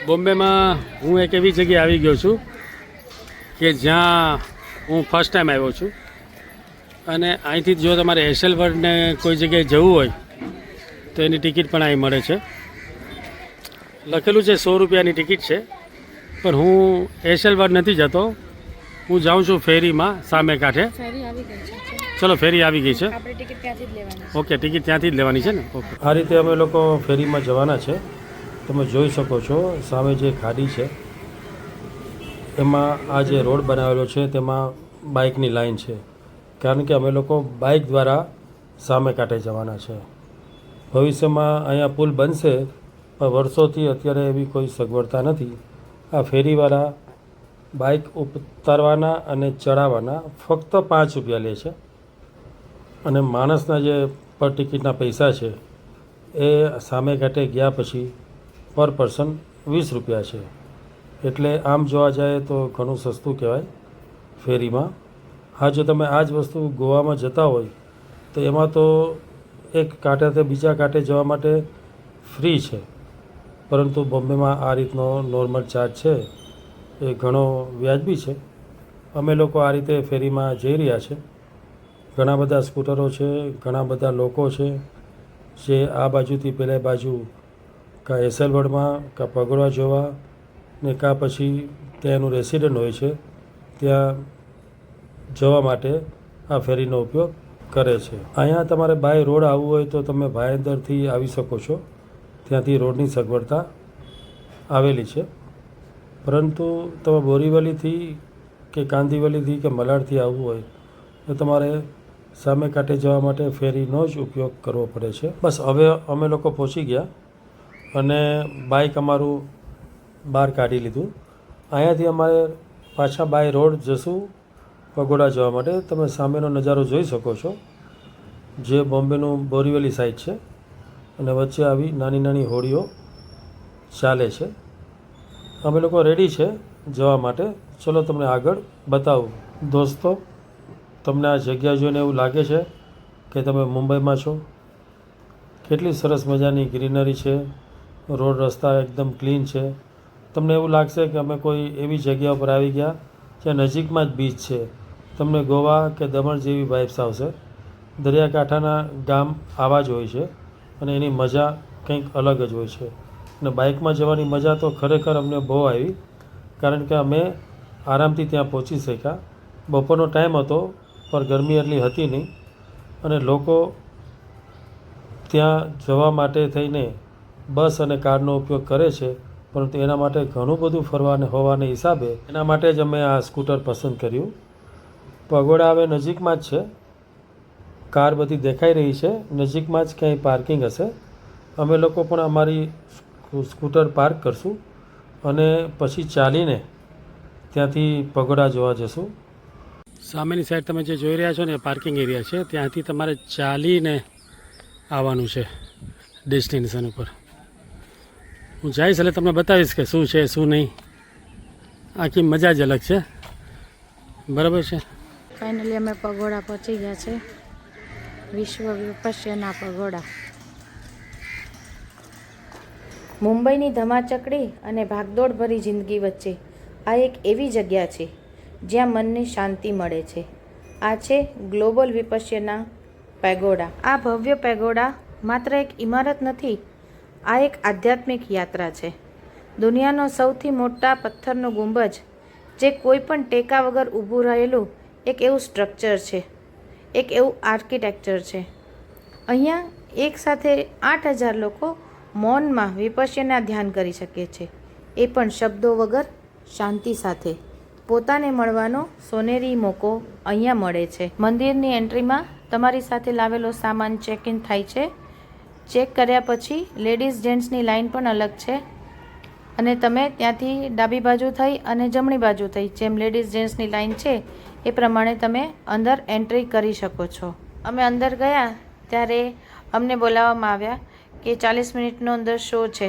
બોમ્બેમાં હું એક એવી જગ્યાએ આવી ગયો છું કે જ્યાં હું ફર્સ્ટ ટાઈમ આવ્યો છું અને અહીંથી જો તમારે એસેલવર્ડને કોઈ જગ્યાએ જવું હોય તો એની ટિકિટ પણ અહીં મળે છે. લખેલું છે 100 રૂપિયાની ટિકિટ છે, પણ હું એસેલવર્ડ નથી જતો. હું જાઉં છું ફેરીમાં સામે કાંઠે. ચલો ફેરી આવી ગઈ છે. ઓકે, ટિકિટ ત્યાંથી જ લેવાની છે ને. ઓકે, આ રીતે અમે લોકો ફેરીમાં જવાના છે. તમે જોઈ શકો છો સામે જે ખાડી છે એમાં આ જે રોડ બનાવેલો છે તેમાં બાઇકની લાઈન છે, કારણ કે અમે લોકો બાઇક દ્વારા સામે કાંઠે જવાના છે. ભવિષ્યમાં અહીંયા પુલ બનશે, પણ વર્ષોથી અત્યારે એવી કોઈ સગવડતા નથી. આ ફેરીવાળા બાઇક ઉતારવાના અને ચડાવવાના ફક્ત 5 રૂપિયા લે છે, અને માણસના જે પર ટિકિટના પૈસા છે એ સામે કાંઠે ગયા પછી પર પર્સન 20 રૂપિયા છે. એટલે આમ જોવા જાય તો ઘણું સસ્તું કહેવાય ફેરીમાં. હા, જો તમે આ જ વસ્તુ ગોવામાં જતા હોય તો એમાં તો એક કાંઠેથી બીજા કાંઠે જવા માટે ફ્રી છે, પરંતુ બોમ્બેમાં આ રીતનો નોર્મલ ચાર્જ છે એ ઘણો વ્યાજબી છે. અમે લોકો આ રીતે ફેરીમાં જઈ રહ્યા છે. ઘણા બધા સ્કૂટરો છે, ઘણા બધા લોકો છે જે આ બાજુથી પેલા બાજુ કાં એસેલવર્ડમાં કાં પગોડા જોવા ને કાં પછી ત્યાં એનું રેસિડન્ટ હોય છે ત્યાં જવા માટે આ ફેરીનો ઉપયોગ કરે છે. અહીંયા તમારે બાય રોડ આવવું હોય તો તમે ભાયંદરથી આવી શકો છો, ત્યાંથી રોડની સગવડતા આવેલી છે. પરંતુ તમે બોરીવલીથી કે કાંદીવલીથી કે મલાડથી આવવું હોય તો તમારે સામે કાંઠે જવા માટે ફેરીનો જ ઉપયોગ કરવો પડે છે. બસ હવે અમે લોકો પહોંચી ગયા અને બાઇક અમારું બહાર કાઢી લીધું. અહીંયાથી અમારે પાછા બાય રોડ જશું પગોડા જવા માટે. તમે સામેનો નજારો જોઈ શકો છો જે બોમ્બેનું બોરીવલી સાઈડ છે, અને વચ્ચે આવી નાની નાની હોડીઓ ચાલે છે. અમે લોકો રેડી છે જવા માટે. ચલો તમને આગળ બતાવું. દોસ્તો, તમને આ જગ્યા જોઈને એવું લાગે છે કે તમે મુંબઈમાં છો. કેટલી સરસ મજાની ગ્રીનરી છે, રોડ રસ્તા એકદમ ક્લીન છે. તમને એવું લાગશે કે અમે કોઈ એવી જગ્યા ઉપર આવી ગયા જ્યાં નજીકમાં જ બીચ છે. તમને ગોવા કે દમણ જેવી વાઇબ્સ આવશે. દરિયાકાંઠાના ગામ આવા જ હોય છે અને એની મજા કંઈક અલગ જ હોય છે. અને બાઇકમાં જવાની મજા તો ખરેખર અમને બહુ આવી, કારણ કે અમે આરામથી ત્યાં પહોંચી શક્યા. બપોરનો ટાઈમ હતો પણ ગરમી એટલી હતી નહીં, અને લોકો ત્યાં જવા માટે થઈને બસ અને કારનો ઉપયોગ કરે છે, પરંતુ એના માટે ઘણું બધું ફરવાને હોવાને હિસાબે એના માટે જ અમે આ સ્કૂટર પસંદ કર્યું. પગોડા હવે નજીકમાં જ છે. કાર બધી દેખાઈ રહી છે. નજીકમાં જ ક્યાંય પાર્કિંગ હશે. અમે લોકો પણ અમારી સ્કૂટર પાર્ક કરશું અને પછી ચાલીને ત્યાંથી પગોડા જોવા જશું. સામેની સાઈડ તમે જે જોઈ રહ્યા છો ને એ પાર્કિંગ એરિયા છે. ત્યાંથી તમારે ચાલીને આવવાનું છે ડેસ્ટિનેશન ઉપર. હું જઈશ એટલે તમને બતાવીશ કે શું છે શું નહીં. આખી મજા જ અલગ છે. બરાબર છે. ફાઇનલી અમે પગોડા પહોંચી ગયા છે. વિશ્વ વિપશ્યના પગોડા. મુંબઈની ધમાચકડી અને ભાગદોડ ભરી જિંદગી વચ્ચે આ એક એવી જગ્યા છે જ્યાં મનને શાંતિ મળે છે. આ છે ગ્લોબલ વિપશ્યના પેગોડા. આ ભવ્ય પેગોડા માત્ર એક ઇમારત નથી, આ એક આધ્યાત્મિક યાત્રા છે. દુનિયાનો સૌથી મોટા પથ્થરનો ગુંબજ જે કોઈ પણ ટેકા વગર ઊભું રહેલું એક એવું સ્ટ્રક્ચર છે, એક એવું આર્કિટેક્ચર છે. અહીંયા એકસાથે 8000 લોકો મૌનમાં વિપશ્યના ધ્યાન કરી શકે છે, એ પણ શબ્દો વગર, શાંતિ સાથે. પોતાને મળવાનો સોનેરી મોકો અહીંયા મળે છે. મંદિરની એન્ટ્રીમાં તમારી સાથે લાવેલો સામાન ચેક ઇન થાય છે. ચેક કર્યા પછી લેડીઝ જેન્ટ્સની લાઇન પણ અલગ છે, અને તમે ત્યાંથી ડાબી બાજુ થઈ અને જમણી બાજુ થઈ જેમ લેડીઝ જેન્ટ્સની લાઇન છે એ પ્રમાણે તમે અંદર એન્ટ્રી કરી શકો છો. અમે અંદર ગયા ત્યારે અમને બોલાવવામાં આવ્યા કે 40 મિનિટનો અંદર શો છે.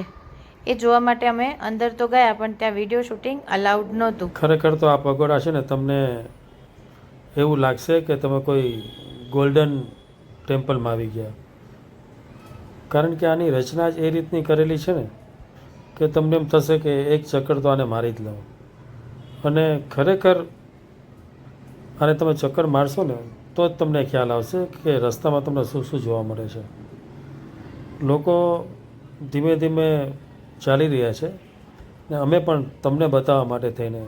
એ જોવા માટે અમે અંદર તો ગયા, પણ ત્યાં વિડીયો શૂટિંગ અલાઉડ નહોતું. ખરેખર તો આ પગોડા છે ને તમને એવું લાગશે કે તમે કોઈ ગોલ્ડન ટેમ્પલમાં આવી ગયા, કારણ કે આની રચના જ એ રીતની કરેલી છે ને કે તમને એમ થશે કે એક ચક્કર તો આને મારી જ લઉં. અને ખરેખર આને તમે ચક્કર મારશો ને તો જ તમને ખ્યાલ આવશે કે રસ્તામાં તમને શું શું જોવા મળે છે. લોકો ધીમે ધીમે ચાલી રહ્યા છે ને અમે પણ તમને બતાવવા માટે થઈને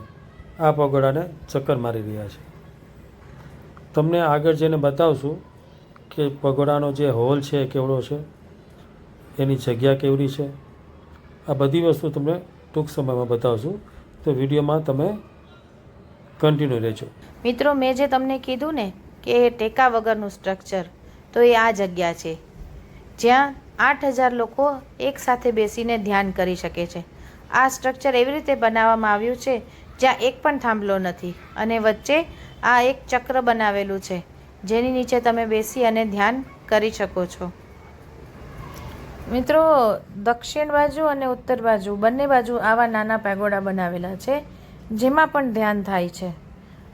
આ પગોડાને ચક્કર મારી રહ્યા છે. તમને આગળ જઈને બતાવશું કે પગોડાનો જે હોલ છે એ કેવડો છે, એની જગ્યા કેવડી છે. આ બધી વસ્તુ તમને ટૂંક સમયમાં બતાવશું, તો વિડીયોમાં તમે કન્ટિન્યુ રહેજો. મિત્રો, મેં જે તમને કીધું ને કે ટેકા વગરનું સ્ટ્રક્ચર, તો એ આ જગ્યા છે જ્યાં 8,000 લોકો એકસાથે બેસીને ધ્યાન કરી શકે છે. આ સ્ટ્રક્ચર એવી રીતે બનાવવામાં આવ્યું છે જ્યાં એક પણ થાંભલો નથી અને વચ્ચે આ એક ચક્ર બનાવેલું છે જેની નીચે તમે બેસી અને ધ્યાન કરી શકો છો. મિત્રો, દક્ષિણ બાજુ અને ઉત્તર બાજુ બંને બાજુ આવા નાના પેગોડા બનાવેલા છે જેમાં પણ ધ્યાન થાય છે.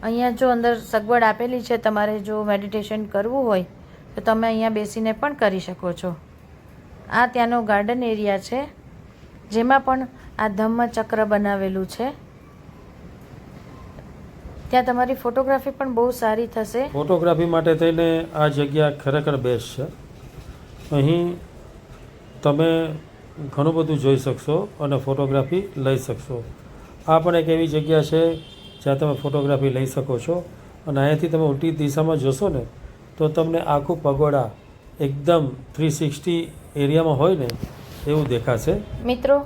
અહીંયા જો અંદર સગવડ આપેલી છે, તમારે જો મેડિટેશન કરવું હોય તો તમે અહીંયા બેસીને પણ કરી શકો છો. આ ત્યાંનો ગાર્ડન એરિયા છે જેમાં પણ આ ધમ્મચક્ર બનાવેલું છે. ત્યાં તમારી ફોટોગ્રાફી પણ બહુ સારી થશે. ફોટોગ્રાફી માટે થઈને આ જગ્યા ખરેખર બેસ્ટ છે. અહીં તમે ઘણું બધું જોઈ શકશો અને ફોટોગ્રાફી લઈ શકશો. આ પણ એક એવી જગ્યા છે જ્યાં તમે ફોટોગ્રાફી લઈ શકો છો. અને અહીંયાથી તમે ઉલટી દિશામાં જોશો ને તો તમને આખું પગોડા એકદમ 360 એરિયામાં હોય ને એવું દેખાશે. મિત્રો,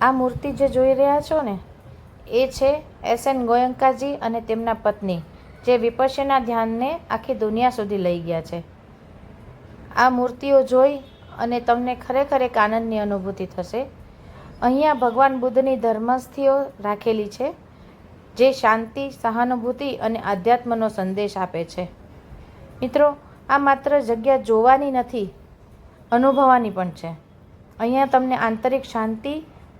આ મૂર્તિ જે જોઈ રહ્યા છો ને એ છે SN ગોયંકાજી અને તેમના પત્ની, જે વિપશ્યના ધ્યાનને આખી દુનિયા સુધી લઈ ગયા છે. આ મૂર્તિઓ જોઈ અને તમને ખરેખર એક આનંદની અનુભૂતિ થશે. અહીંયા ભગવાન બુદ્ધની ધર્મસ્થિઓ રાખેલી છે જે શાંતિ, સહાનુભૂતિ અને આધ્યાત્મનો સંદેશ આપે છે. મિત્રો, આ માત્ર જગ્યા જોવાની નથી, અનુભવવાની પણ છે. અહીંયા તમને આંતરિક શાંતિ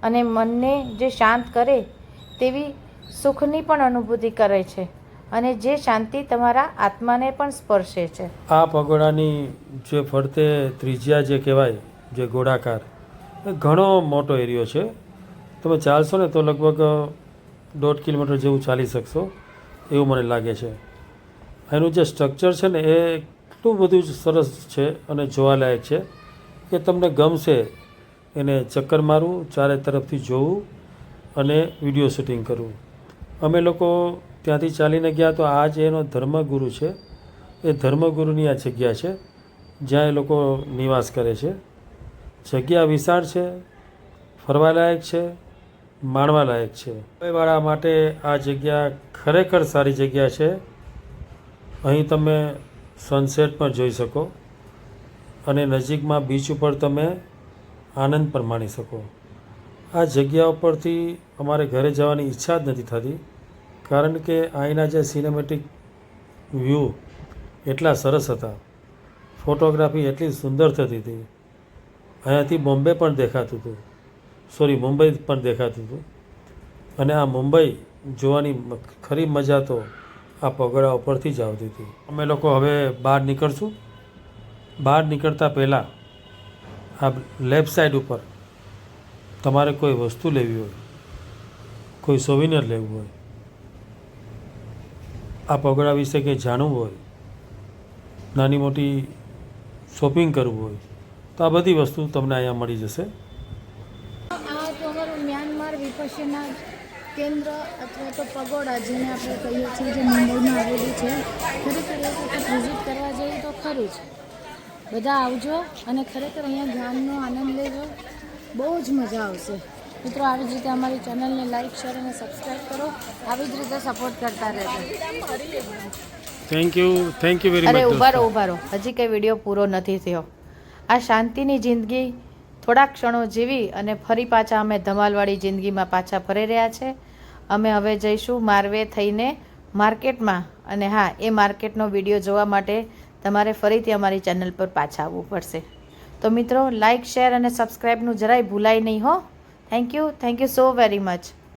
અને મનને જે શાંત કરે તેવી સુખની પણ અનુભૂતિ કરે છે અને જે શાંતિ તમારા આત્માને પણ સ્પર્શે છે. આ પગોડાની જે ફરતે ત્રિજ્યા જે કહેવાય, જે ગોળાકાર, એ ઘણો મોટો એરિયો છે. તમે ચાલશો ને તો લગભગ 1.5 કિલોમીટર જેવું ચાલી શકશો એવું મને લાગે છે. એનું જે સ્ટ્રક્ચર છે ને એ એટલું બધું જ સરસ છે અને જોવાલાયક છે કે તમને ગમશે એને ચક્કર મારવું, ચારે તરફથી જોવું અને વિડીયો શૂટિંગ કરવું. અમે લોકો ત્યાંથી ચાલીને ગયા તો આ જે એનો ધર્મગુરુ છે એ ધર્મગુરુની આ જગ્યા છે જ્યાં એ લોકો નિવાસ કરે છે. જગ્યા વિશાળ છે, ફરવાલાયક છે, માણવાલાયક છે. મુંબઈવાળા માટે આ જગ્યા ખરેખર સારી જગ્યા છે. અહીં તમે સનસેટ પણ જોઈ શકો અને નજીકમાં બીચ ઉપર તમે આનંદ પણ માણી શકો. આ જગ્યા ઉપરથી અમારે ઘરે જવાની ઈચ્છા જ નથી થતી, કારણ કે અહીંના જે સિનેમેટિક વ્યૂ એટલા સરસ હતા, ફોટોગ્રાફી એટલી સુંદર થતી હતી. અહીંયાથી બોમ્બે પણ દેખાતું હતું, મુંબઈ પણ દેખાતું હતું. અને આ મુંબઈ જોવાની ખરી મજા તો આ પગોડા ઉપરથી જ આવતી હતી. અમે લોકો હવે બહાર નીકળશું. બહાર નીકળતા પહેલાં આ લેફ્ટ સાઈડ ઉપર તમારે કોઈ વસ્તુ લેવી હોય, કોઈ સોવિનિયર લેવું હોય, આ પગોડા વિશે કંઈ જાણવું હોય, નાની મોટી શોપિંગ કરવું હોય તો આ બધી વસ્તુ તમને અહીંયા મળી જશે. આ તો અમારું મ્યાનમાર વિપશ્યના કેન્દ્ર અથવા તો પગોડા જેને આપણે કહીએ છીએ, જે મુંબઈમાં આવેલું છે. ખરેખર એક વખત વિઝિટ કરવા જઈએ તો ખરું જ. બધા આવજો અને ખરેખર અહીંયા ધ્યાનનો આનંદ લેજો, બહુ જ મજા આવશે. મિત્રો, આવી જ રીતે અમારી ચેનલને લાઈક, શેર અને સબસ્ક્રાઈબ કરો. આવી જ રીતે સપોર્ટ કરતા રહેજો. Thank you very much. અરે ઉભા રહો, હજી કંઈ વિડીયો પૂરો નથી થયો. આ શાંતિની જિંદગી થોડા ક્ષણો જીવી અને ફરી પાછા અમે ધમાલવાળી જિંદગીમાં પાછા ફરી રહ્યા છે. અમે હવે જઈશું મારવે થઈને માર્કેટમાં. અને હા, એ માર્કેટનો વિડીયો જોવા માટે તમારે ફરીથી અમારી ચેનલ પર પાછા આવવું પડશે. તો મિત્રો, લાઇક, શેર અને સબસ્ક્રાઈબનું જરાય ભૂલાય નહીં હો. Thank you so very much.